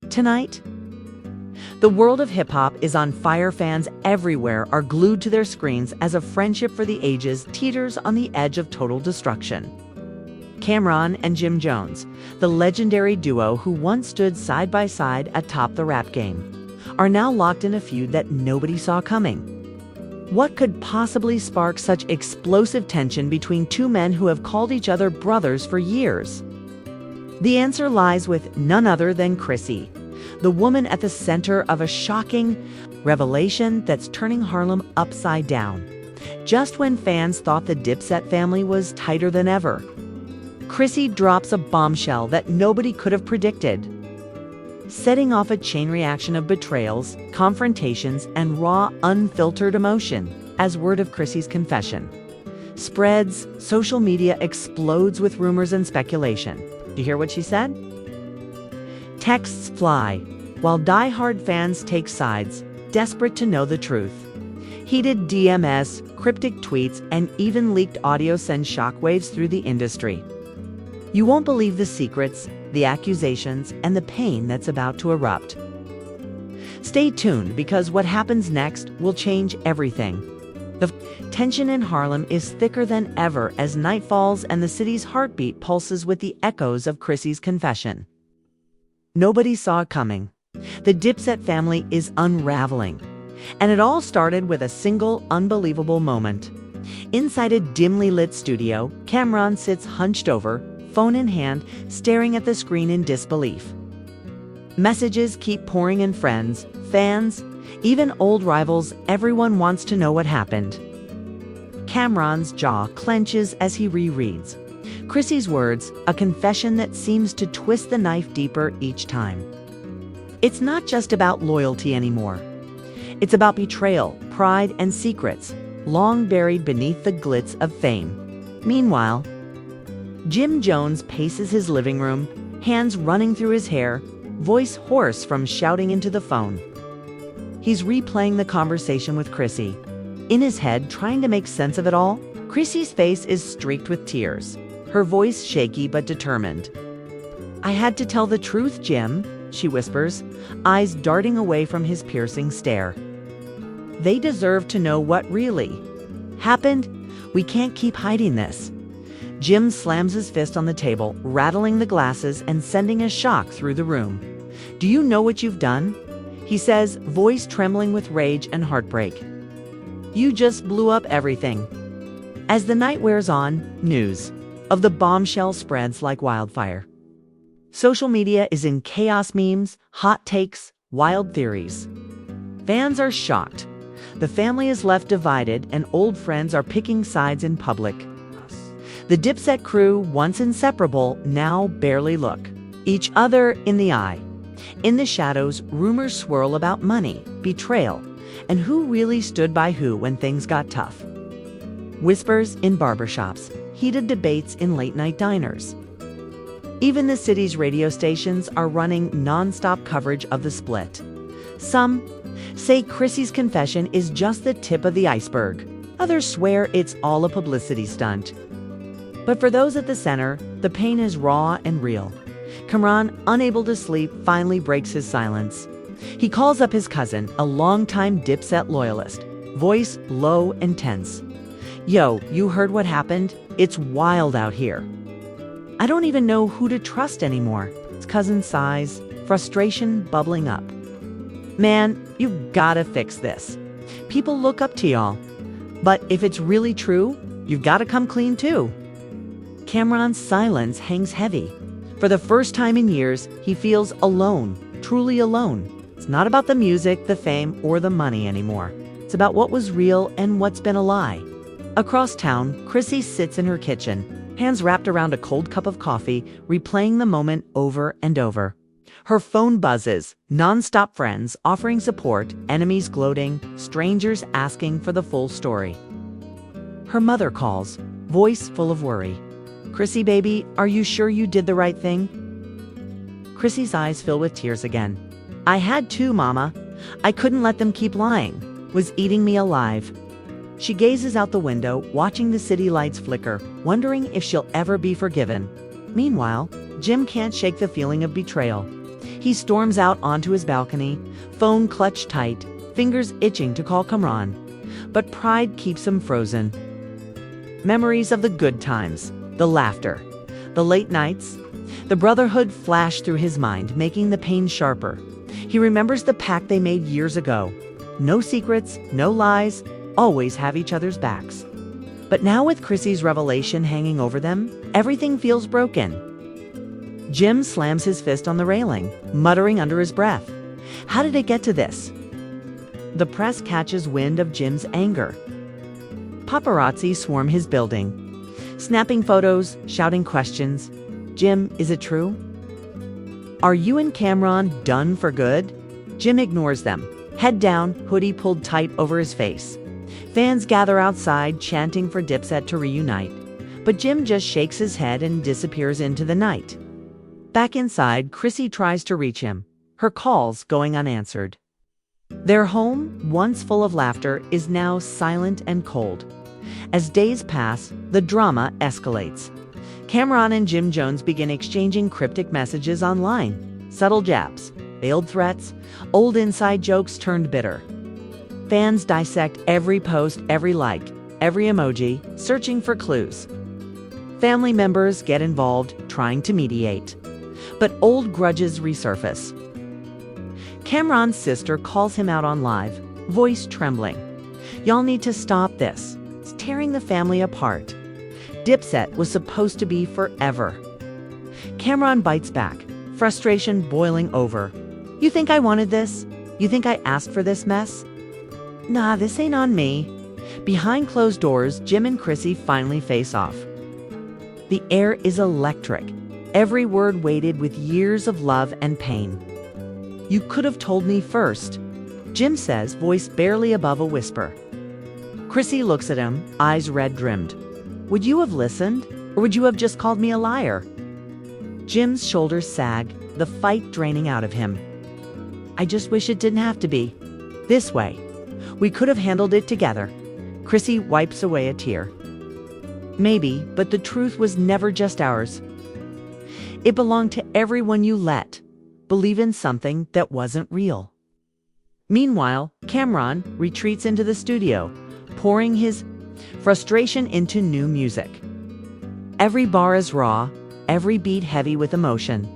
Tonight, the world of hip-hop is on fire. Fans everywhere are glued to their screens as a friendship for the ages teeters on the edge of total destruction. Cam'ron and Jim Jones, the legendary duo who once stood side by side atop the rap game, are now locked in a feud that nobody saw coming. What could possibly spark such explosive tension between two men who have called each other brothers for years? The answer lies with none other than Chrissy, the woman at the center of a shocking revelation that's turning Harlem upside down. Just when fans thought the Dipset family was tighter than ever, Chrissy drops a bombshell that nobody could have predicted, setting off a chain reaction of betrayals, confrontations, and raw, unfiltered emotion. As word of Chrissy's confession spreads, social media explodes with rumors and speculation. You hear what she said? Texts fly, while die-hard fans take sides, desperate to know the truth. Heated DMs, cryptic tweets, and even leaked audio send shockwaves through the industry. You won't believe the secrets, the accusations, and the pain that's about to erupt. Stay tuned, because what happens next will change everything. The tension in Harlem is thicker than ever as night falls and the city's heartbeat pulses with the echoes of Chrissy's confession. Nobody saw it coming. The Dipset family is unraveling. And it all started with a single, unbelievable moment. Inside a dimly lit studio, Cam'ron sits hunched over, phone in hand, staring at the screen in disbelief. Messages keep pouring in. Friends, fans, even old rivals, everyone wants to know what happened. Cam'ron's jaw clenches as he rereads Chrissy's words, a confession that seems to twist the knife deeper each time. It's not just about loyalty anymore. It's about betrayal, pride, and secrets, long buried beneath the glitz of fame. Meanwhile, Jim Jones paces his living room, hands running through his hair, voice hoarse from shouting into the phone. He's replaying the conversation with Chrissy. In his head, trying to make sense of it all, Chrissy's face is streaked with tears, her voice shaky but determined. "I had to tell the truth, Jim," she whispers, eyes darting away from his piercing stare. "They deserve to know what really happened. We can't keep hiding this." Jim slams his fist on the table, rattling the glasses and sending a shock through the room. "Do you know what you've done?" he says, voice trembling with rage and heartbreak. "You just blew up everything." As the night wears on, news of the bombshell spreads like wildfire. Social media is in chaos. Memes, hot takes, wild theories. Fans are shocked. The family is left divided, and old friends are picking sides in public. The Dipset crew, once inseparable, now barely look each other in the eye. In the shadows, rumors swirl about money, betrayal, and who really stood by who when things got tough. Whispers in barbershops, heated debates in late-night diners. Even the city's radio stations are running non-stop coverage of the split. Some say Chrissy's confession is just the tip of the iceberg. Others swear it's all a publicity stunt. But for those at the center, the pain is raw and real. Cam'ron, unable to sleep, finally breaks his silence. He calls up his cousin, a longtime Dipset loyalist, voice low and tense. "Yo, you heard what happened? It's wild out here." "I don't even know who to trust anymore." His cousin sighs, frustration bubbling up. "Man, you've gotta fix this. People look up to y'all. But if it's really true, you've gotta come clean too." Cam'ron's silence hangs heavy. For the first time in years, he feels alone, truly alone. It's not about the music, the fame, or the money anymore. It's about what was real and what's been a lie. Across town, Chrissy sits in her kitchen, hands wrapped around a cold cup of coffee, replaying the moment over and over. Her phone buzzes, non-stop friends offering support, enemies gloating, strangers asking for the full story. Her mother calls, voice full of worry. "Chrissy, baby, are you sure you did the right thing?" Chrissy's eyes fill with tears again. "I had to, Mama. I couldn't let them keep lying. Was eating me alive." She gazes out the window, watching the city lights flicker, wondering if she'll ever be forgiven. Meanwhile, Jim can't shake the feeling of betrayal. He storms out onto his balcony, phone clutched tight, fingers itching to call Kamran. But pride keeps him frozen. Memories of the good times, the laughter, the late nights. The brotherhood flash through his mind, making the pain sharper. He remembers the pact they made years ago. No secrets, no lies, always have each other's backs. But now with Chrissy's revelation hanging over them, everything feels broken. Jim slams his fist on the railing, muttering under his breath. How did it get to this? The press catches wind of Jim's anger. Paparazzi swarm his building, snapping photos, shouting questions. Jim, is it true? Are you and Kamran done for good? Jim ignores them, head down, hoodie pulled tight over his face. Fans gather outside, chanting for Dipset to reunite. But Jim just shakes his head and disappears into the night. Back inside, Chrissy tries to reach him, her calls going unanswered. Their home, once full of laughter, is now silent and cold. As days pass, the drama escalates. Kamran and Jim Jones begin exchanging cryptic messages online, subtle jabs, veiled threats, old inside jokes turned bitter. Fans dissect every post, every like, every emoji, searching for clues. Family members get involved, trying to mediate. But old grudges resurface. Kamran's sister calls him out on live, voice trembling. Y'all need to stop this. It's tearing the family apart. Dipset was supposed to be forever. Kamran bites back, frustration boiling over. You think I wanted this? You think I asked for this mess? Nah, this ain't on me. Behind closed doors, Jim and Chrissy finally face off. The air is electric, every word weighted with years of love and pain. You could have told me first, Jim says, voice barely above a whisper. Chrissy looks at him, eyes red-rimmed. Would you have listened, or would you have just called me a liar? Jim's shoulders sag, the fight draining out of him. I just wish it didn't have to be this way. We could have handled it together. Chrissy wipes away a tear. Maybe, but the truth was never just ours. It belonged to everyone you let believe in something that wasn't real. Meanwhile, Kamran retreats into the studio, pouring his frustration into new music. Every bar is raw, every beat heavy with emotion.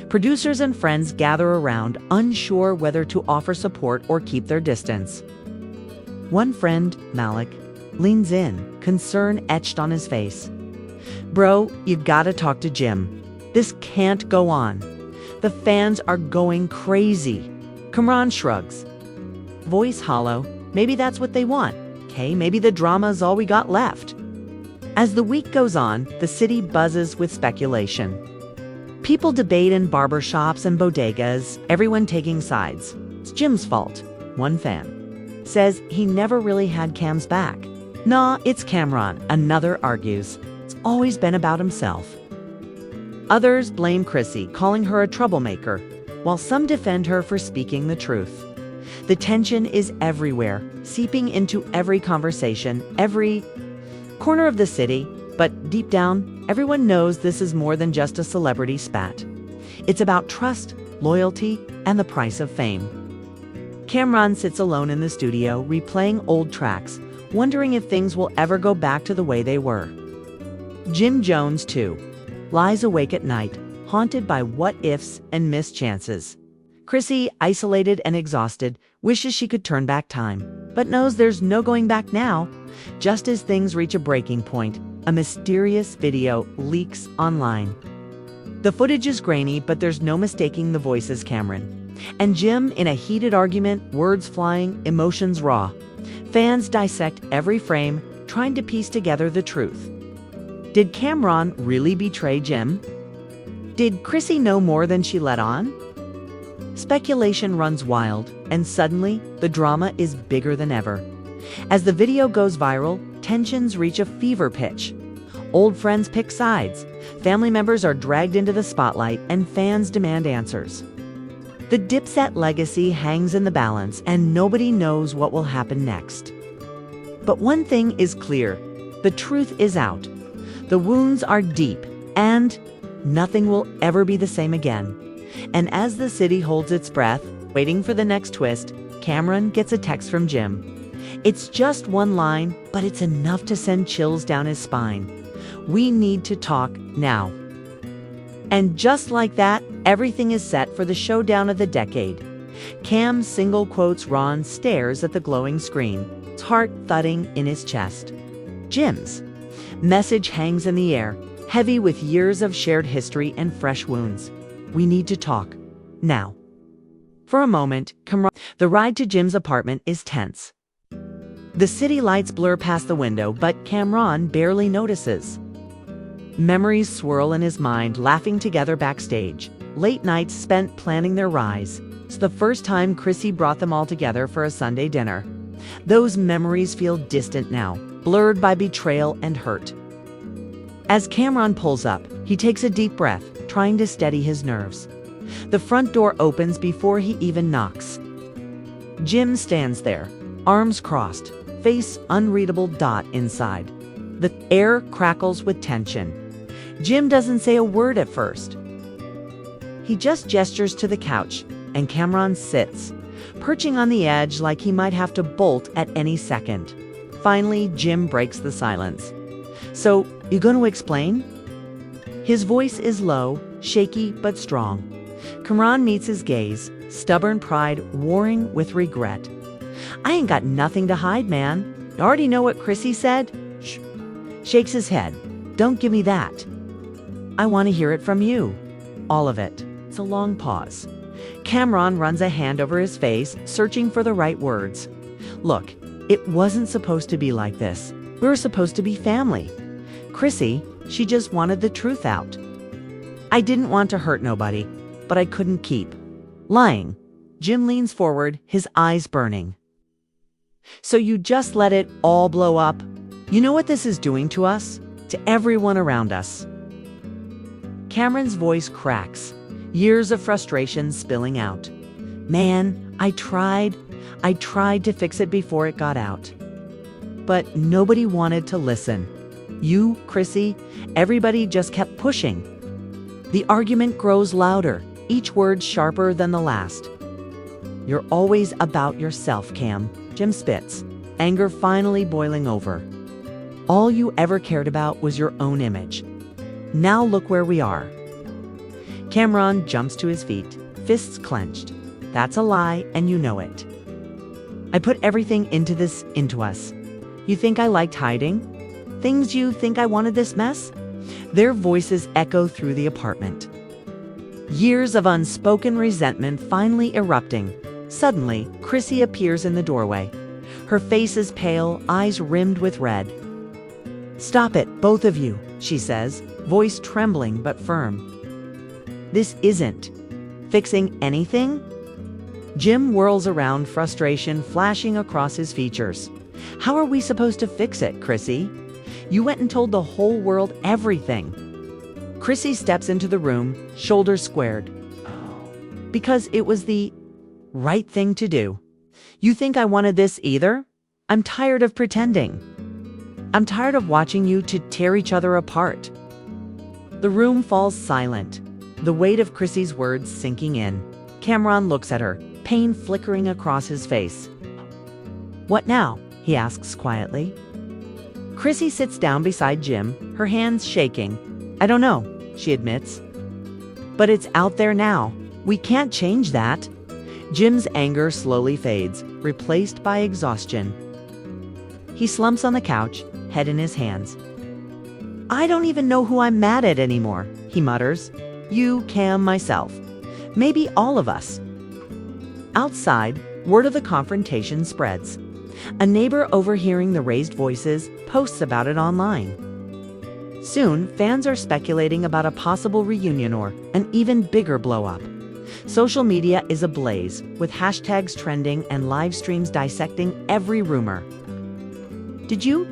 Producers and friends gather around, unsure whether to offer support or keep their distance. One friend, Malik, leans in, concern etched on his face. Bro, you gotta talk to Jim. This can't go on. The fans are going crazy. Kamran shrugs. Voice hollow. Maybe that's what they want. Okay, maybe the drama's all we got left. As the week goes on, the city buzzes with speculation. People debate in barbershops and bodegas, everyone taking sides. It's Jim's fault. One fan says he never really had Cam's back. Nah, it's Kamran, another argues. It's always been about himself. Others blame Chrissy, calling her a troublemaker, while some defend her for speaking the truth. The tension is everywhere, seeping into every conversation, every corner of the city, but deep down, everyone knows this is more than just a celebrity spat. It's about trust, loyalty, and the price of fame. Kamran sits alone in the studio, replaying old tracks, wondering if things will ever go back to the way they were. Jim Jones, too, lies awake at night, haunted by what-ifs and missed chances. Chrissy, isolated and exhausted, wishes she could turn back time, but knows there's no going back now. Just as things reach a breaking point, a mysterious video leaks online. The footage is grainy, but there's no mistaking the voice as Kamran. And Jim, in a heated argument, words flying, emotions raw. Fans dissect every frame, trying to piece together the truth. Did Kamran really betray Jim? Did Chrissy know more than she let on? Speculation runs wild, and suddenly, the drama is bigger than ever. As the video goes viral, tensions reach a fever pitch. Old friends pick sides, family members are dragged into the spotlight, and fans demand answers. The Dipset legacy hangs in the balance, and nobody knows what will happen next. But one thing is clear, the truth is out. The wounds are deep, and nothing will ever be the same again. And as the city holds its breath, waiting for the next twist, Cameron gets a text from Jim. It's just one line, but it's enough to send chills down his spine. We need to talk now. And just like that, everything is set for the showdown of the decade. Cam single quotes Ron stares at the glowing screen, his heart thudding in his chest. Jim's message hangs in the air, heavy with years of shared history and fresh wounds. We need to talk now. For a moment, the ride to Jim's apartment is tense. The city lights blur past the window, but Cameron barely notices. Memories swirl in his mind, laughing together backstage. Late nights spent planning their rise. It's the first time Chrissy brought them all together for a Sunday dinner. Those memories feel distant now, blurred by betrayal and hurt. As Cameron pulls up, he takes a deep breath, trying to steady his nerves. The front door opens before he even knocks. Jim stands there, arms crossed, face unreadable dot inside. The air crackles with tension. Jim doesn't say a word at first. He just gestures to the couch, and Cameron sits, perching on the edge like he might have to bolt at any second. Finally, Jim breaks the silence. So, you going to explain? His voice is low, shaky but strong. Cameron meets his gaze, stubborn pride warring with regret. I ain't got nothing to hide, man. You already know what Chrissy said? Shh. Shakes his head. Don't give me that. I want to hear it from you. All of it. It's a long pause. Cameron runs a hand over his face, searching for the right words. Look, it wasn't supposed to be like this. We were supposed to be family. Chrissy, she just wanted the truth out. I didn't want to hurt nobody, but I couldn't keep lying. Jim leans forward, his eyes burning. So you just let it all blow up? You know what this is doing to us? To everyone around us. Cameron's voice cracks, years of frustration spilling out. Man, I tried to fix it before it got out. But nobody wanted to listen. You, Chrissy, everybody just kept pushing. The argument grows louder, each word sharper than the last. You're always about yourself, Cam, Jim spits, anger finally boiling over. All you ever cared about was your own image. Now look where we are. Cameron jumps to his feet, fists clenched. That's a lie, and you know it. I put everything into us. You think I liked hiding? Things you think I wanted this mess? Their voices echo through the apartment. Years of unspoken resentment finally erupting. Suddenly, Chrissy appears in the doorway. Her face is pale, eyes rimmed with red. Stop it, both of you, she says, voice trembling but firm. This isn't fixing anything? Jim whirls around, frustration flashing across his features. How are we supposed to fix it, Chrissy? You went and told the whole world everything. Chrissy steps into the room, shoulders squared. Because it was the right thing to do. You think I wanted this either? I'm tired of pretending. I'm tired of watching you two tear each other apart. The room falls silent, the weight of Chrissy's words sinking in. Cameron looks at her, pain flickering across his face. What now? He asks quietly. Chrissy sits down beside Jim, her hands shaking. I don't know, she admits. But it's out there now. We can't change that. Jim's anger slowly fades, replaced by exhaustion. He slumps on the couch, head in his hands. I don't even know who I'm mad at anymore, he mutters. You, Cam, myself. Maybe all of us. Outside, word of the confrontation spreads. A neighbor overhearing the raised voices posts about it online. Soon, fans are speculating about a possible reunion or an even bigger blow-up. Social media is ablaze, with hashtags trending and live streams dissecting every rumor. Did you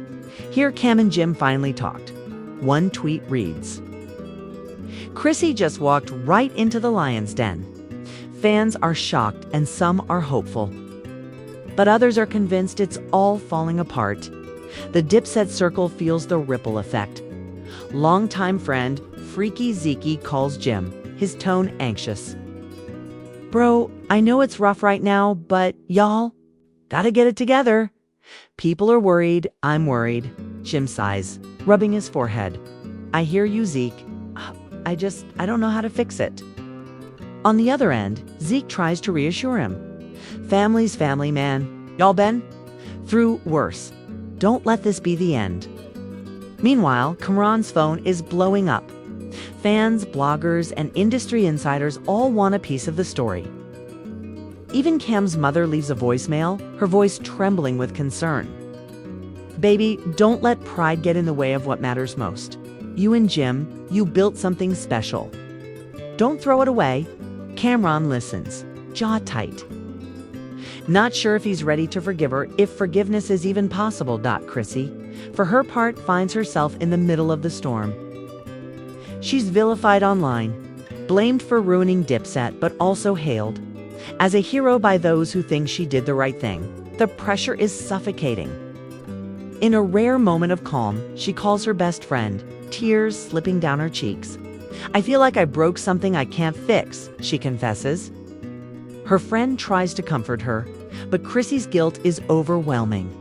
hear Cam and Jim finally talked? One tweet reads, Chrissy just walked right into the lion's den. Fans are shocked and some are hopeful. But others are convinced it's all falling apart. The Dipset circle feels the ripple effect. Longtime friend Freaky Zeke calls Jim, his tone anxious. Bro, I know it's rough right now, but y'all gotta get it together. People are worried. I'm worried. Jim sighs, rubbing his forehead. I hear you, Zeke. I don't know how to fix it. On the other end, Zeke tries to reassure him. Family's family, man. Y'all been through worse. Don't let this be the end. Meanwhile, Kamran's phone is blowing up. Fans, bloggers, and industry insiders all want a piece of the story. Even Cam's mother leaves a voicemail, her voice trembling with concern. Baby, don't let pride get in the way of what matters most. You and Jim, you built something special. Don't throw it away. Kamran listens, jaw tight. Not sure if he's ready to forgive her, if forgiveness is even possible. Chrissy, for her part, finds herself in the middle of the storm. She's vilified online, blamed for ruining Dipset, but also hailed as a hero by those who think she did the right thing. The pressure is suffocating. In a rare moment of calm, she calls her best friend, tears slipping down her cheeks. I feel like I broke something I can't fix, she confesses. Her friend tries to comfort her, but Chrissy's guilt is overwhelming.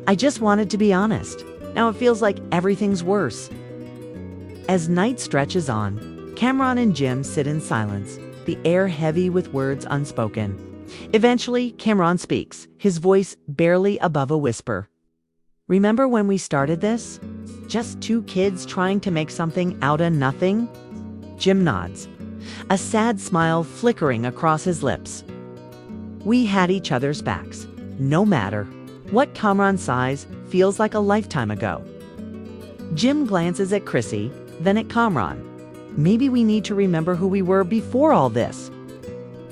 I just wanted to be honest. Now it feels like everything's worse. As night stretches on, Kamran and Jim sit in silence, the air heavy with words unspoken. Eventually, Kamran speaks, his voice barely above a whisper. Remember when we started this? Just two kids trying to make something out of nothing? Jim nods, a sad smile flickering across his lips. We had each other's backs, no matter what. Kamran sighs, feels like a lifetime ago. Jim glances at Chrissy, then at Kamran. Maybe we need to remember who we were before all this.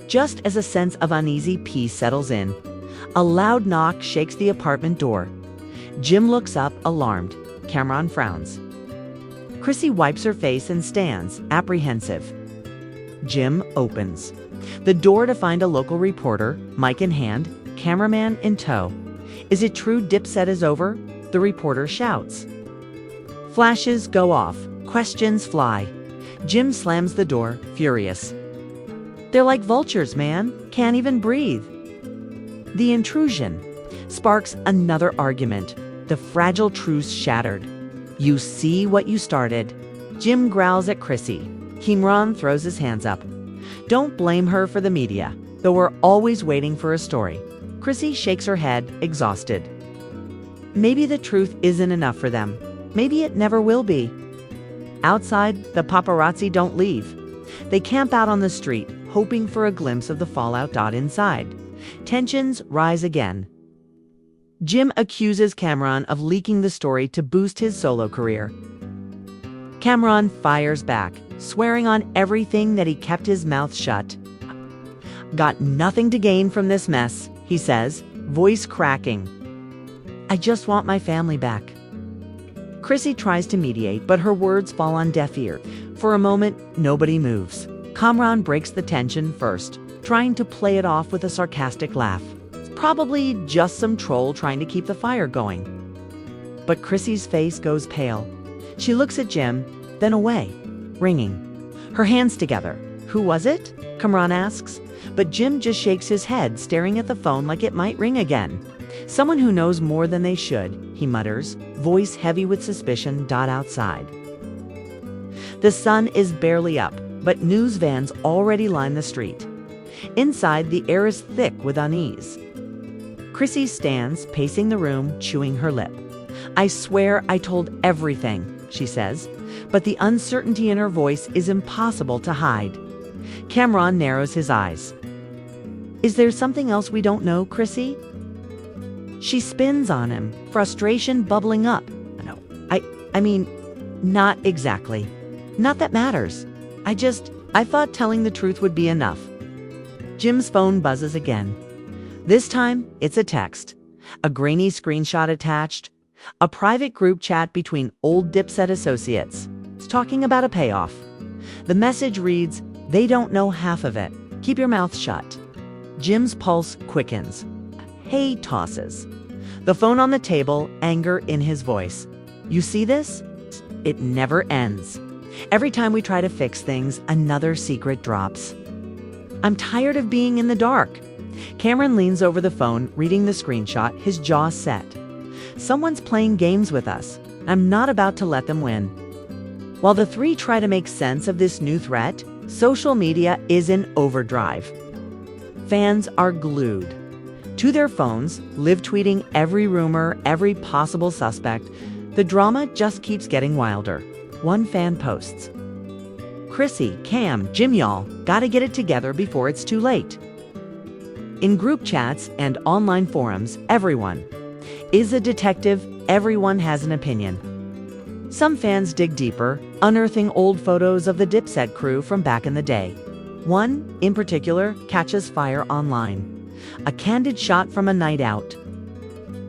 Just as a sense of uneasy peace settles in, a loud knock shakes the apartment door. Jim looks up, alarmed. Kamran frowns. Chrissy wipes her face and stands, apprehensive. Jim opens the door to find a local reporter, mic in hand, cameraman in tow. Is it true Dipset is over? The reporter shouts. Flashes go off. Questions fly. Jim slams the door, furious. They're like vultures, man. Can't even breathe. The intrusion sparks another argument. The fragile truce shattered. You see what you started. Jim growls at Chrissy. Kamran throws his hands up. Don't blame her for the media, though we're always waiting for a story. Chrissy shakes her head, exhausted. Maybe the truth isn't enough for them. Maybe it never will be. Outside, the paparazzi don't leave. They camp out on the street, hoping for a glimpse of the fallout. Inside, tensions rise again. Jim accuses Kamran of leaking the story to boost his solo career. Kamran fires back, swearing on everything that he kept his mouth shut. Got nothing to gain from this mess, he says, voice cracking. I just want my family back. Chrissy tries to mediate, but her words fall on deaf ears. For a moment, nobody moves. Kamran breaks the tension first, trying to play it off with a sarcastic laugh. It's probably just some troll trying to keep the fire going. But Chrissy's face goes pale. She looks at Jim, then away, ringing. Her hands together. Who was it? Kamran asks. But Jim just shakes his head, staring at the phone like it might ring again. Someone who knows more than they should, he mutters, voice heavy with suspicion. Outside. The sun is barely up, but news vans already line the street. Inside, the air is thick with unease. Chrissy stands, pacing the room, chewing her lip. I swear I told everything, she says, but the uncertainty in her voice is impossible to hide. Kamran narrows his eyes. Is there something else we don't know, Chrissy? She spins on him, frustration bubbling up. No, I mean, not exactly. Not that matters. I thought telling the truth would be enough. Jim's phone buzzes again. This time, it's a text. A grainy screenshot attached. A private group chat between old Dipset associates. It's talking about a payoff. The message reads, they don't know half of it. Keep your mouth shut. Jim's pulse quickens. Hey tosses. The phone on the table, anger in his voice. You see this? It never ends. Every time we try to fix things, another secret drops. I'm tired of being in the dark. Cameron leans over the phone, reading the screenshot, his jaw set. Someone's playing games with us. I'm not about to let them win. While the three try to make sense of this new threat, social media is in overdrive. Fans are glued to their phones, live tweeting every rumor, every possible suspect. The drama just keeps getting wilder. One fan posts, "Chrissy, Cam, Jim, y'all gotta get it together before it's too late." In group chats and online forums, everyone is a detective, everyone has an opinion. Some fans dig deeper, unearthing old photos of the Dipset crew from back in the day. One, in particular, catches fire online. A candid shot from a night out,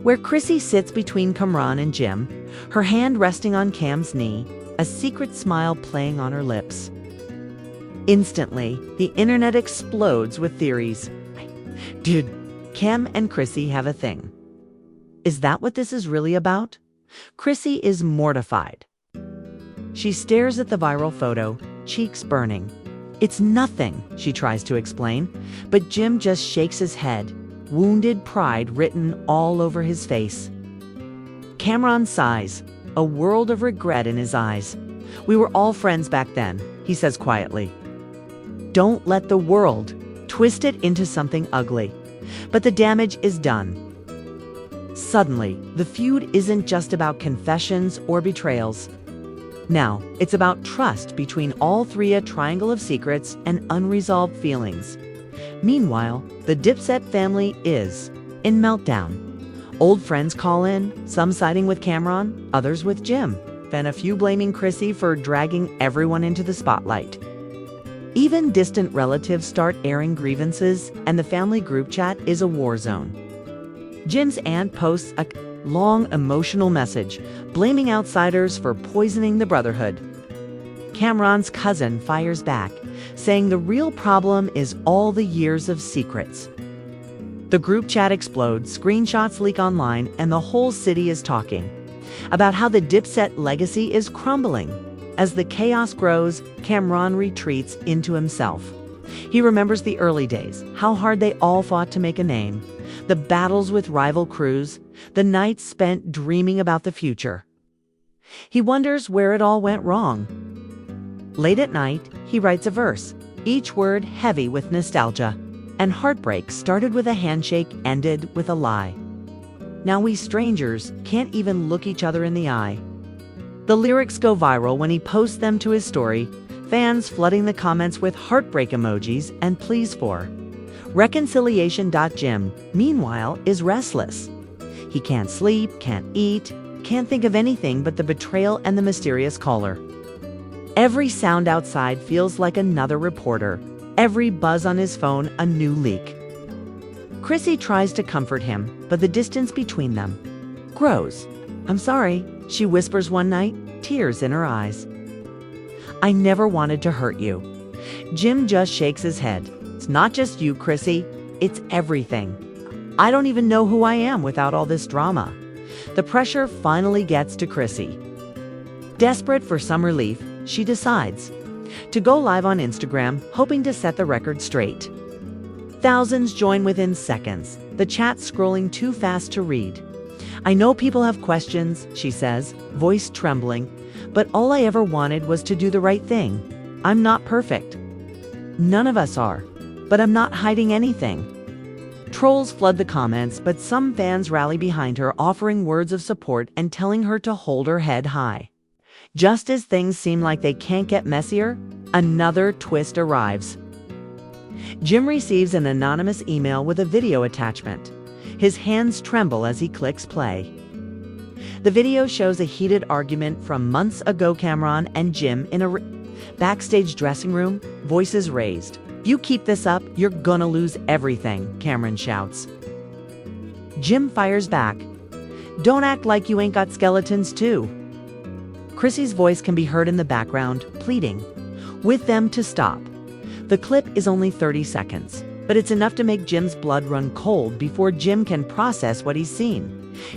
where Chrissy sits between Kamran and Jim, her hand resting on Cam's knee, a secret smile playing on her lips. Instantly, the internet explodes with theories. Did Cam and Chrissy have a thing? Is that what this is really about? Chrissy is mortified. She stares at the viral photo, cheeks burning. It's nothing, she tries to explain, but Jim just shakes his head, wounded pride written all over his face. Cameron sighs, a world of regret in his eyes. "We were all friends back then," he says quietly. Don't let the world twist it into something ugly. But the damage is done. Suddenly, the feud isn't just about confessions or betrayals. Now, it's about trust between all three, a triangle of secrets and unresolved feelings. Meanwhile, the Dipset family is in meltdown. Old friends call in, some siding with Cameron, others with Jim, and a few blaming Chrissy for dragging everyone into the spotlight. Even distant relatives start airing grievances, and the family group chat is a war zone. Jim's aunt posts a long emotional message, blaming outsiders for poisoning the brotherhood. Cameron's cousin fires back, saying the real problem is all the years of secrets. The group chat explodes, screenshots leak online, and the whole city is talking about how the Dipset legacy is crumbling. As the chaos grows, Cameron retreats into himself. He remembers the early days, how hard they all fought to make a name, the battles with rival crews, the nights spent dreaming about the future. He wonders where it all went wrong. Late at night, he writes a verse, each word heavy with nostalgia. And heartbreak started with a handshake, ended with a lie. Now we strangers can't even look each other in the eye. The lyrics go viral when he posts them to his story, fans flooding the comments with heartbreak emojis and pleas for reconciliation.Jim, meanwhile, is restless. He can't sleep, can't eat, can't think of anything but the betrayal and the mysterious caller. Every sound outside feels like another reporter, every buzz on his phone a new leak. Chrissy tries to comfort him, but the distance between them grows. "I'm sorry," she whispers one night, tears in her eyes. "I never wanted to hurt you." Jim just shakes his head. "It's not just you, Chrissy. It's everything. I don't even know who I am without all this drama." The pressure finally gets to Chrissy. Desperate for some relief, she decides to go live on Instagram, hoping to set the record straight. Thousands join within seconds, the chat scrolling too fast to read. "I know people have questions," she says, voice trembling, "but all I ever wanted was to do the right thing. I'm not perfect. None of us are, but I'm not hiding anything." Trolls flood the comments, but some fans rally behind her, offering words of support and telling her to hold her head high. Just as things seem like they can't get messier, another twist arrives. Jim receives an anonymous email with a video attachment. His hands tremble as he clicks play. The video shows a heated argument from months ago. Cameron and Jim in a backstage dressing room, voices raised. "You keep this up, you're gonna lose everything," Cameron shouts. Jim fires back. "Don't act like you ain't got skeletons too." Chrissy's voice can be heard in the background, pleading with them to stop. The clip is only 30 seconds, but it's enough to make Jim's blood run cold before Jim can process what he's seen.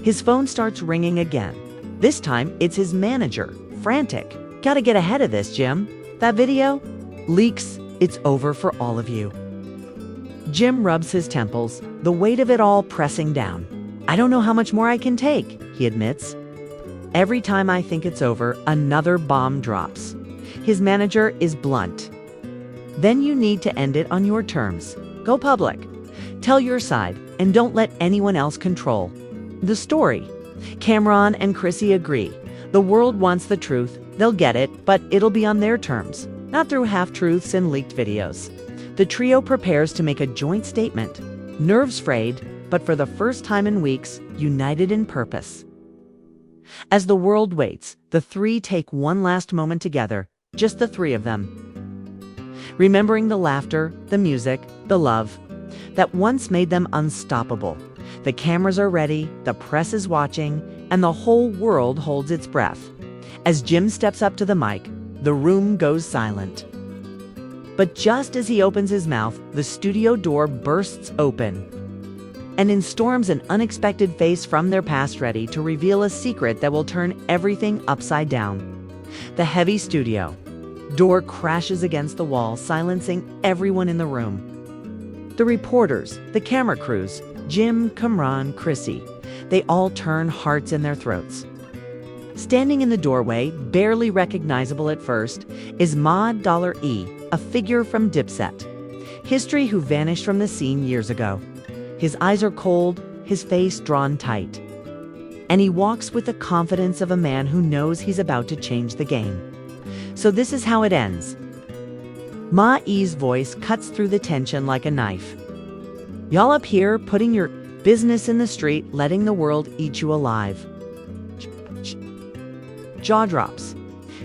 His phone starts ringing again. This time, it's his manager, frantic. "Gotta get ahead of this, Jim. That video leaks. It's over for all of you." Jim rubs his temples, the weight of it all pressing down. "I don't know how much more I can take," he admits. "Every time I think it's over, another bomb drops." His manager is blunt. "Then you need to end it on your terms. Go public. Tell your side, and don't let anyone else control the story." Cameron and Chrissy agree. The world wants the truth. They'll get it, but it'll be on their terms, not through half-truths and leaked videos. The trio prepares to make a joint statement. Nerves frayed, but for the first time in weeks, united in purpose. As the world waits, the three take one last moment together, just the three of them. Remembering the laughter, the music, the love that once made them unstoppable. The cameras are ready, the press is watching, and the whole world holds its breath. As Jim steps up to the mic, the room goes silent. But just as he opens his mouth, the studio door bursts open. And in storms an unexpected face from their past, ready to reveal a secret that will turn everything upside down. The heavy studio door crashes against the wall, silencing everyone in the room. The reporters, the camera crews, Jim, Cameron, Chrissy, they all turn, hearts in their throats. Standing in the doorway, barely recognizable at first, is $E, a figure from Dipset. History who vanished from the scene years ago. His eyes are cold, his face drawn tight. And he walks with the confidence of a man who knows he's about to change the game. So this is how it ends. Ma-E's voice cuts through the tension like a knife. "Y'all up here putting your business in the street, letting the world eat you alive." Jaw drops.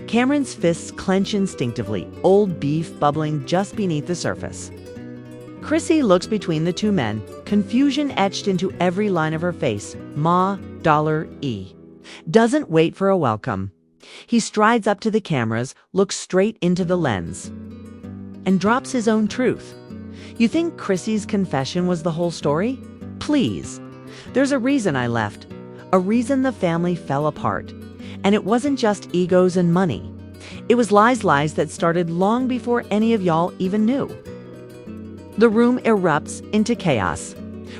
Cameron's fists clench instinctively, old beef bubbling just beneath the surface. Chrissy looks between the two men, confusion etched into every line of her face. Ma-E doesn't wait for a welcome. He strides up to the cameras, looks straight into the lens, and drops his own truth. "You think Chrissy's confession was the whole story? Please. There's a reason I left. A reason the family fell apart. And it wasn't just egos and money. It was lies that started long before any of y'all even knew." The room erupts into chaos.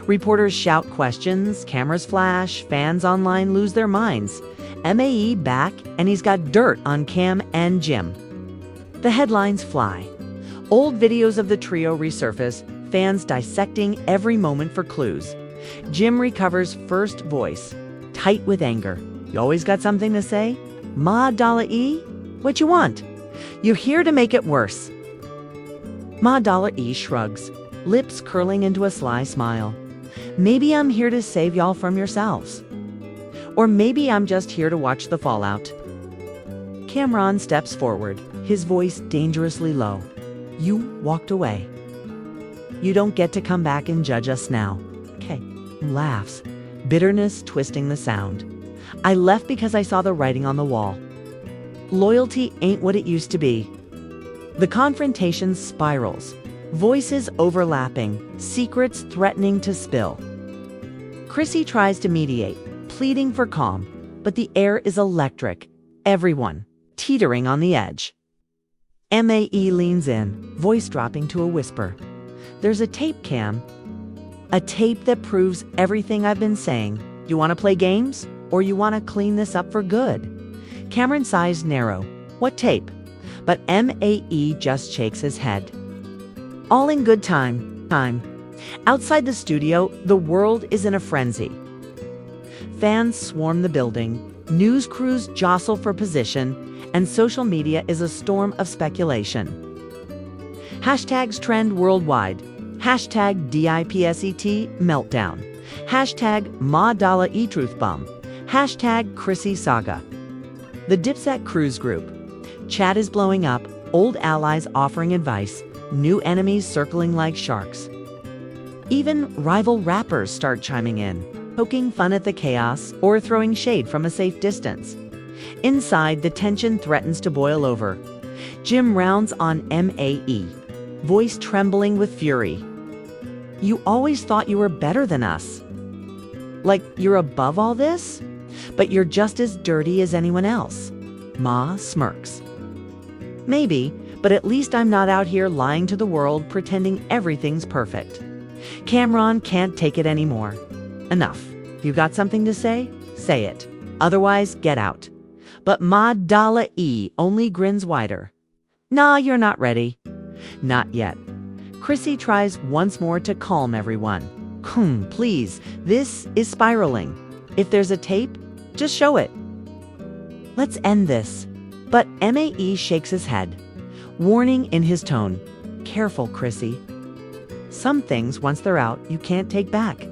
Reporters shout questions, cameras flash, fans online lose their minds. MAE back, and he's got dirt on Cam and Jim. The headlines fly. Old videos of the trio resurface, fans dissecting every moment for clues. Jim recovers first voice, tight with anger. "You always got something to say? Ma-E? What you want? You're here to make it worse." Ma-E shrugs, lips curling into a sly smile. "Maybe I'm here to save y'all from yourselves. Or maybe I'm just here to watch the fallout." Cameron steps forward, his voice dangerously low. "You walked away. You don't get to come back and judge us now." Okay. Laughs, bitterness twisting the sound. "I left because I saw the writing on the wall. Loyalty ain't what it used to be." The confrontation spirals, voices overlapping, secrets threatening to spill. Chrissy tries to mediate, pleading for calm, but the air is electric, everyone teetering on the edge. MAE leans in, voice dropping to a whisper. "There's a tape, Cam. A tape that proves everything I've been saying. You want to play games? Or you want to clean this up for good?" Cameron's eyes narrow. "What tape?" But MAE just shakes his head. All in good time. Outside the studio, the world is in a frenzy. Fans swarm the building, news crews jostle for position, and social media is a storm of speculation. Hashtags trend worldwide. Hashtag DIPSET meltdown. Hashtag Ma-E truth bomb. Hashtag Chrissy saga. The Dipset cruise group. Chat is blowing up, old allies offering advice, new enemies circling like sharks. Even rival rappers start chiming in, poking fun at the chaos or throwing shade from a safe distance. Inside, the tension threatens to boil over. Jim rounds on MAE, voice trembling with fury. "You always thought you were better than us. Like you're above all this? But you're just as dirty as anyone else." Ma smirks. "Maybe, but at least I'm not out here lying to the world pretending everything's perfect." Cameron can't take it anymore. Enough. If you got something to say, say it. Otherwise, get out. But Ma Dala E only grins wider. Nah, you're not ready. Not yet. Chrissy tries once more to calm everyone. Please, this is spiraling. If there's a tape, just show it. Let's end this. But MAE shakes his head, warning in his tone. Careful, Chrissy. Some things, once they're out, you can't take back.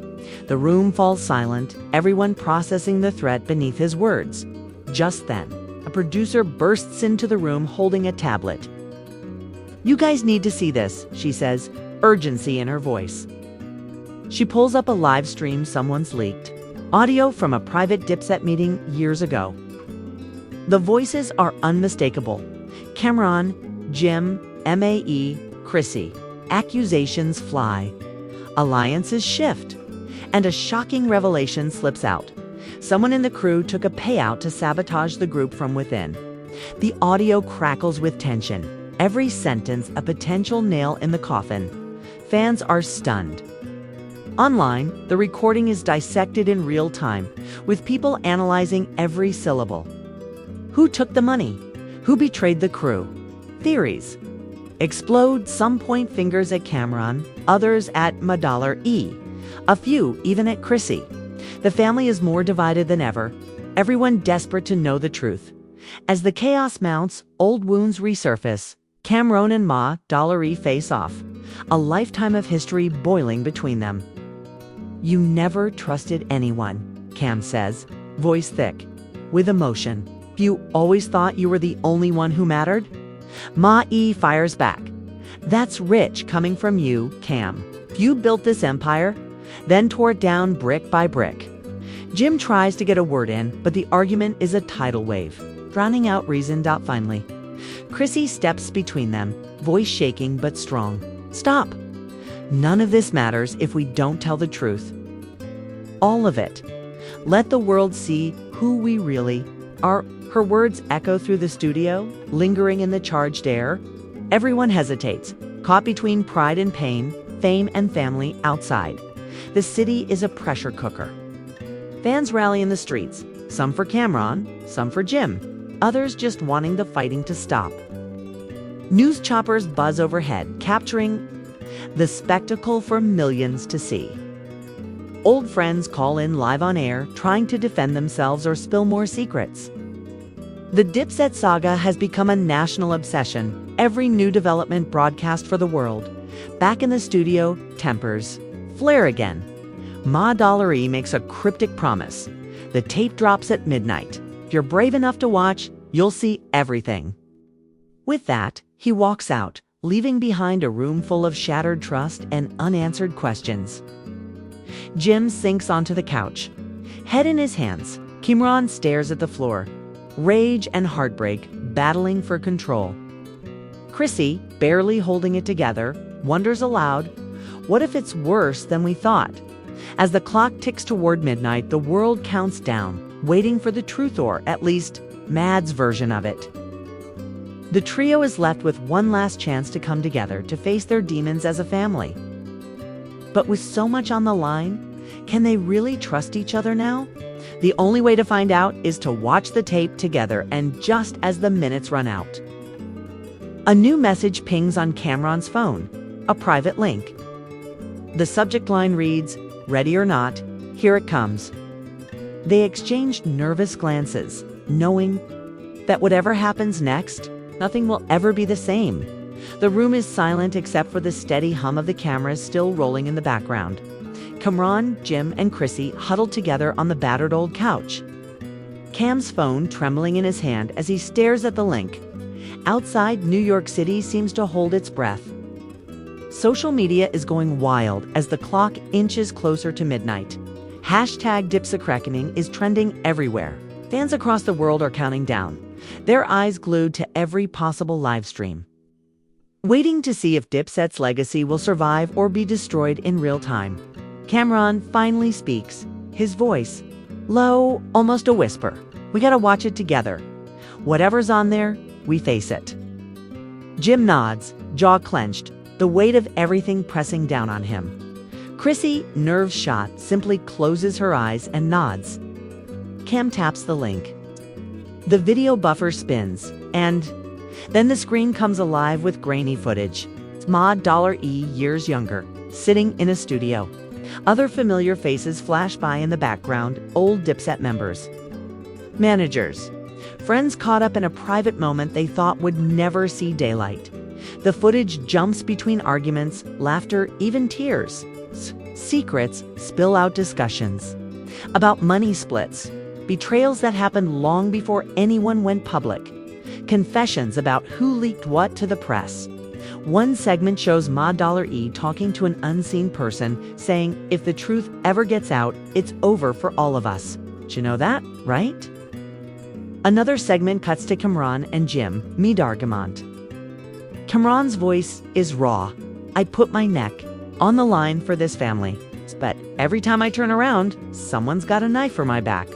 The room falls silent, everyone processing the threat beneath his words. Just then, a producer bursts into the room holding a tablet. You guys need to see this, she says, urgency in her voice. She pulls up a live stream someone's leaked, audio from a private Dipset meeting years ago. The voices are unmistakable. Cameron, Jim, MAE, Chrissy. Accusations fly. Alliances shift. And a shocking revelation slips out. Someone in the crew took a payout to sabotage the group from within. The audio crackles with tension. Every sentence a potential nail in the coffin. Fans are stunned. Online, the recording is dissected in real time, with people analyzing every syllable. Who took the money? Who betrayed the crew? Theories. Explode, some point fingers at Cameron, others at Madalar E. A few even at Chrissy. The family is more divided than ever, everyone desperate to know the truth. As the chaos mounts, old wounds resurface. Cameron and Ma Dollary face off, a lifetime of history boiling between them. You never trusted anyone, Cam says, voice thick, with emotion. You always thought you were the only one who mattered? Ma E fires back. That's rich coming from you, Cam. You built this empire, then tore it down brick by brick. Jim tries to get a word in, but the argument is a tidal wave, drowning out reason. Finally, Chrissy steps between them, voice shaking but strong. Stop. None of this matters if we don't tell the truth. All of it. Let the world see who we really are. Her words echo through the studio, lingering in the charged air. Everyone hesitates, caught between pride and pain, fame and family outside. The city is a pressure cooker. Fans rally in the streets, some for Cameron, some for Jim, others just wanting the fighting to stop. News choppers buzz overhead, capturing the spectacle for millions to see. Old friends call in live on air, trying to defend themselves or spill more secrets. The Dipset saga has become a national obsession, every new development broadcast for the world. Back in the studio, tempers flare again. Ma Dollary makes a cryptic promise. The tape drops at midnight. If you're brave enough to watch, you'll see everything. With that, he walks out, leaving behind a room full of shattered trust and unanswered questions. Jim sinks onto the couch. Head in his hands, Cameron stares at the floor. Rage and heartbreak battling for control. Chrissy, barely holding it together, wonders aloud, what if it's worse than we thought? As the clock ticks toward midnight, the world counts down, waiting for the truth, or at least Mad's version of it. The trio is left with one last chance to come together to face their demons as a family. But with so much on the line, can they really trust each other now? The only way to find out is to watch the tape together, and just as the minutes run out, a new message pings on Cameron's phone, a private link. The subject line reads, "Ready or not, here it comes." They exchanged nervous glances, knowing that whatever happens next, nothing will ever be the same. The room is silent except for the steady hum of the cameras still rolling in the background. Cameron, Jim, and Chrissy huddled together on the battered old couch. Cam's phone trembling in his hand as he stares at the link. Outside, New York City seems to hold its breath. Social media is going wild as the clock inches closer to midnight. #DipsetCrackening is trending everywhere. Fans across the world are counting down, their eyes glued to every possible live stream, waiting to see if Dipset's legacy will survive or be destroyed in real time. Cameron finally speaks, his voice low, almost a whisper. We gotta watch it together. Whatever's on there, we face it. Jim nods, jaw clenched, the weight of everything pressing down on him. Chrissy, nerves shot, simply closes her eyes and nods. Cam taps the link. The video buffer spins, and then the screen comes alive with grainy footage. It's Ma$E years younger, sitting in a studio. Other familiar faces flash by in the background, old Dipset members. Managers. Friends caught up in a private moment they thought would never see daylight. The footage jumps between arguments, laughter, even tears. Secrets spill out discussions about money splits, betrayals that happened long before anyone went public, confessions about who leaked what to the press. One segment shows Ma$E talking to an unseen person, saying, "If the truth ever gets out, it's over for all of us. You know that, right?" Another segment cuts to Kamran and Jim, mid-argument. Kamran's voice is raw. "I put my neck on the line for this family, but every time I turn around, someone's got a knife for my back."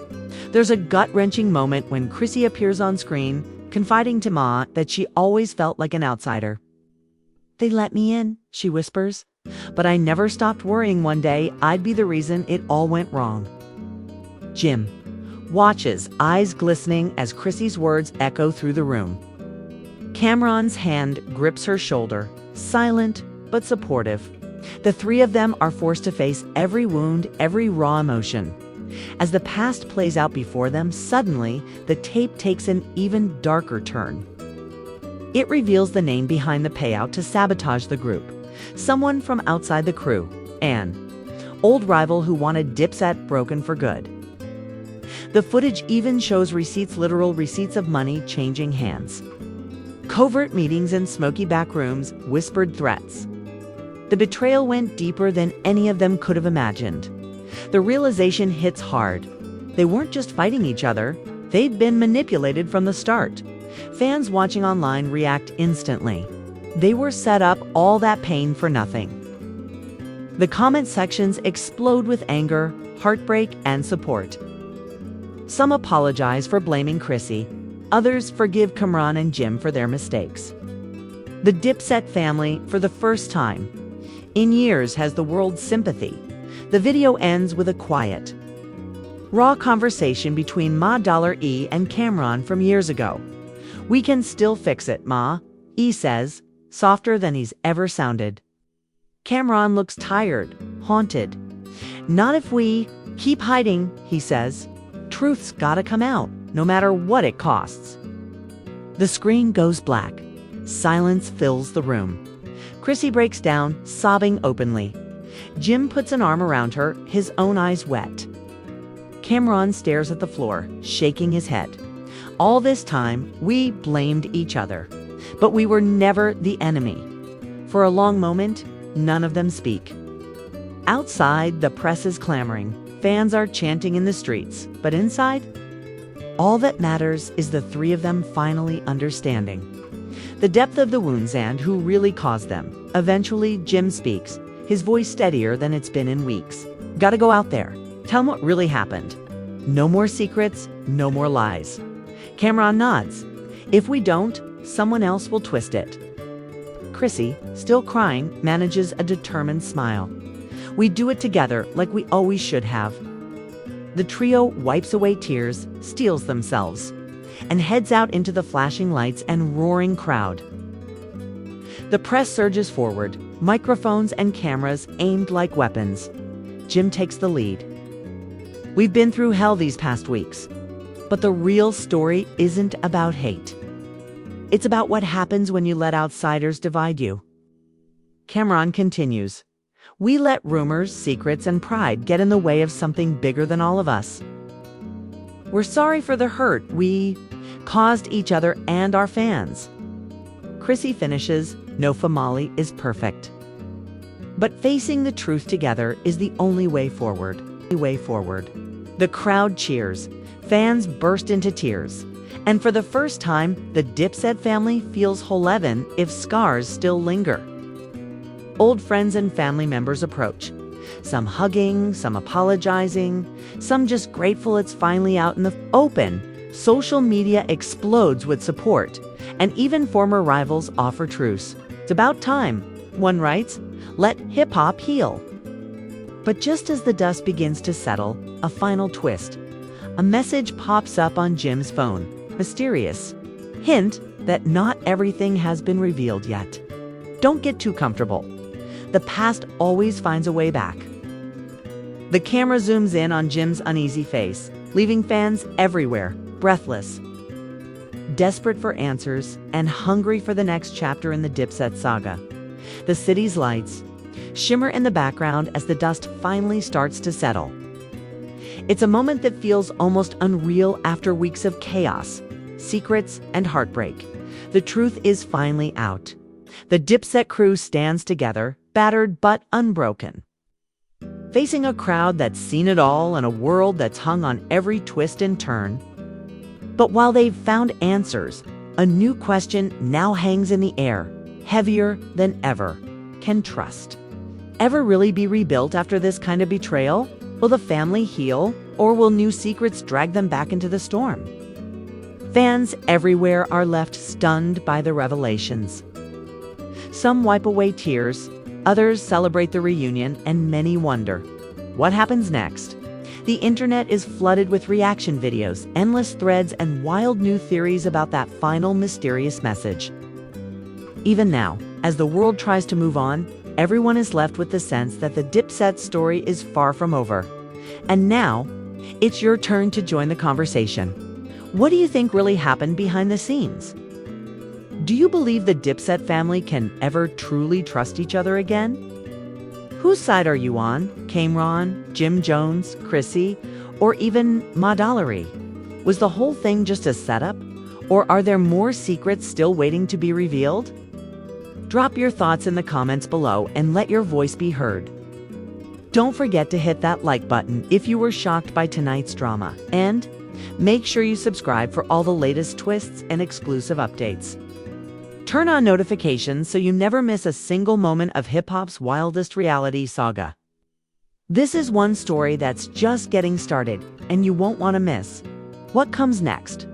There's a gut-wrenching moment when Chrissy appears on screen, confiding to Ma that she always felt like an outsider. "They let me in," she whispers, "but I never stopped worrying one day I'd be the reason it all went wrong." Jim watches, eyes glistening as Chrissy's words echo through the room. Kamran's hand grips her shoulder, silent but supportive. The three of them are forced to face every wound, every raw emotion. As the past plays out before them, suddenly the tape takes an even darker turn. It reveals the name behind the payout to sabotage the group. Someone from outside the crew, Anne, old rival who wanted Dipset broken for good. The footage even shows receipts, literal receipts of money changing hands. Covert meetings in smoky back rooms, whispered threats. The betrayal went deeper than any of them could have imagined. The realization hits hard. They weren't just fighting each other, they'd been manipulated from the start. Fans watching online react instantly. They were set up, all that pain for nothing. The comment sections explode with anger, heartbreak, and support. Some apologize for blaming Chrissy. Others forgive Kamran and Jim for their mistakes. The Dipset family, for the first time in years, has the world's sympathy. The video ends with a quiet, raw conversation between Ma$E and Kamran from years ago. "We can still fix it, Ma," he says, softer than he's ever sounded. Kamran looks tired, haunted. "Not if we keep hiding," he says. "Truth's gotta come out, no matter what it costs." The screen goes black. Silence fills the room. Chrissy breaks down, sobbing openly. Jim puts an arm around her, his own eyes wet. Kamran stares at the floor, shaking his head. "All this time, we blamed each other, but we were never the enemy." For a long moment, none of them speak. Outside, the press is clamoring. Fans are chanting in the streets, but inside, all that matters is the three of them finally understanding the depth of the wounds and who really caused them. Eventually, Jim speaks, his voice steadier than it's been in weeks. "Gotta go out there. Tell them what really happened. No more secrets, no more lies." Kamran nods. "If we don't, someone else will twist it." Chrissy, still crying, manages a determined smile. "We do it together like we always should have." The trio wipes away tears, steels themselves, and heads out into the flashing lights and roaring crowd. The press surges forward, microphones and cameras aimed like weapons. Jim takes the lead. "We've been through hell these past weeks, but the real story isn't about hate. It's about what happens when you let outsiders divide you." Kamran continues. "We let rumors, secrets, and pride get in the way of something bigger than all of us. We're sorry for the hurt we caused each other and our fans." Chrissy finishes, "No family is perfect, but facing the truth together is the only way forward." The crowd cheers. Fans burst into tears. And for the first time, the Dipset family feels whole even if scars still linger. Old friends and family members approach. Some hugging, some apologizing, some just grateful it's finally out in the open. Social media explodes with support, and even former rivals offer truce. "It's about time," one writes. "Let hip-hop heal." But just as the dust begins to settle, a final twist. A message pops up on Jim's phone. Mysterious. Hint that not everything has been revealed yet. Don't get too comfortable. The past always finds a way back. The camera zooms in on Jim's uneasy face, leaving fans everywhere, breathless, desperate for answers, and hungry for the next chapter in the Dipset saga. The city's lights shimmer in the background as the dust finally starts to settle. It's a moment that feels almost unreal after weeks of chaos, secrets, and heartbreak. The truth is finally out. The Dipset crew stands together, battered but unbroken, facing a crowd that's seen it all and a world that's hung on every twist and turn. But while they've found answers, a new question now hangs in the air, heavier than ever. Can trust ever really be rebuilt after this kind of betrayal? Will the family heal, or will new secrets drag them back into the storm? Fans everywhere are left stunned by the revelations. Some wipe away tears, others celebrate the reunion, and many wonder, what happens next? The internet is flooded with reaction videos, endless threads, and wild new theories about that final mysterious message. Even now, as the world tries to move on, everyone is left with the sense that the Dipset story is far from over. And now, it's your turn to join the conversation. What do you think really happened behind the scenes? Do you believe the Dipset family can ever truly trust each other again? Whose side are you on? Cameron, Jim Jones, Chrissy, or even Madallery? Was the whole thing just a setup? Or are there more secrets still waiting to be revealed? Drop your thoughts in the comments below and let your voice be heard. Don't forget to hit that like button if you were shocked by tonight's drama, and make sure you subscribe for all the latest twists and exclusive updates. Turn on notifications so you never miss a single moment of hip-hop's wildest reality saga. This is one story that's just getting started, and you won't want to miss what comes next.